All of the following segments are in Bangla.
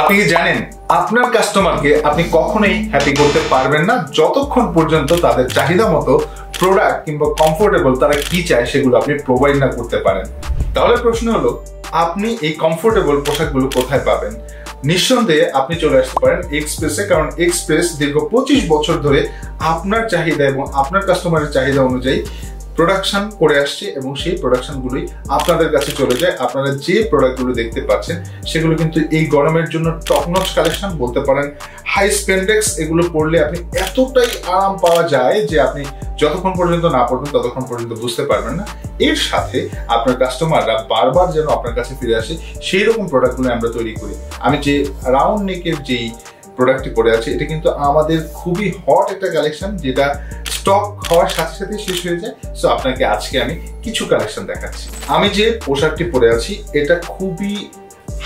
আপনি কি জানেন আপনার কাস্টমারকে আপনি কখনোই হ্যাপি করতে পারবেন না যতক্ষণ পর্যন্ত তাদের চাহিদা মতো প্রোডাক্ট কিংবা কমফোর্টেবল তারা কি চায় সেগুলো আপনি প্রোভাইড না করতে পারেন। তাহলে প্রশ্ন হলো, আপনি এই কমফোর্টেবল পোশাকগুলো কোথায় পাবেন? নিঃসন্দেহে আপনি চলে আসতে পারেন এক্সপ্রেসে, কারণ এক্সপ্রেস দীর্ঘ 25 বছর ধরে আপনার চাহিদা এবং আপনার কাস্টমারের চাহিদা অনুযায়ী প্রোডাকশন করে আসছে এবং সেই প্রোডাকশনগুলোই আপনাদের কাছে চলে যায়। আপনারা যে প্রোডাক্টগুলো দেখতে পাচ্ছেন সেগুলো কিন্তু এই গরমের জন্য টপ নচ কালেকশন বলতে পারেন, হাই স্পেন্ডেক্স। এগুলো পরলে আপনি এতটাই আরাম পাওয়া যায় যে আপনি যতক্ষণ পর্যন্ত না পড়বেন ততক্ষণ পর্যন্ত বুঝতে পারবেন না। এর সাথে আপনার কাস্টমাররা বারবার যেন আপনার কাছে ফিরে আসে সেই রকম প্রোডাক্টগুলো আমরা তৈরি করি। আমি যে রাউন্ড নেকের যেই প্রোডাক্টটি পরে আছে এটা কিন্তু আমাদের খুবই হট একটা কালেকশন, যেটা স্টক হওয়ার সাথে সাথে শেষ হয়ে যায়। সো আপনাকে আজকে আমি কিছু কালেকশন দেখাচ্ছি। আমি যে পোশাকটি পরে আছি এটা খুবই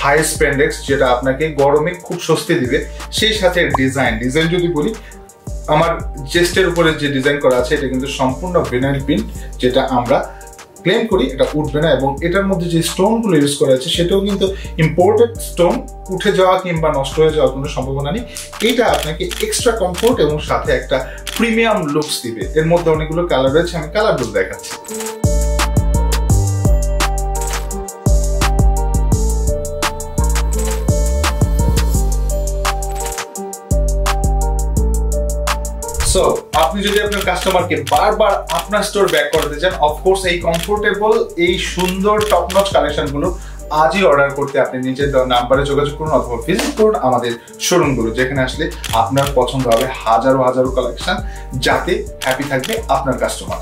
হাই স্পেন্ডেক্স, যেটা আপনাকে গরমে খুব স্বস্তি দিবে। সেই সাথে ডিজাইন যদি বলি, আমার চেস্টের উপরে যে ডিজাইন করা আছে এটা কিন্তু সম্পূর্ণ ভিনাইল প্রিন্ট, যেটা আমরা ক্লেম করি এটা উঠবে না। এবং এটার মধ্যে যে স্টোনগুলো ইউজ করা আছে সেটাও কিন্তু ইম্পোর্টেড স্টোন, উঠে যাওয়া কিংবা নষ্ট হয়ে যাওয়ার কোনো সম্ভাবনা নেই। এটা আপনাকে এক্সট্রা কমফোর্ট এবং সাথে একটা প্রিমিয়াম লুকস দিবে। এর মধ্যে অনেকগুলো কালার রয়েছে, আমি কালারগুলো দেখাচ্ছি। সো আপনি যদি আপনার কাস্টমারকে বারবার আপনার স্টোর ব্যাক করতে চান, অফকোর্স এই কমফোর্টেবল এই সুন্দর টপ নচ কালেকশনগুলো আজই অর্ডার করতে আপনি নিজের নাম্বারে যোগাযোগ করুন অথবা ভিজিট করুন আমাদের শোরুমগুলো, যেখানে আসলে আপনার পছন্দ হবে হাজারো হাজারো কালেকশন, যাতে হ্যাপি থাকবে আপনার কাস্টমার।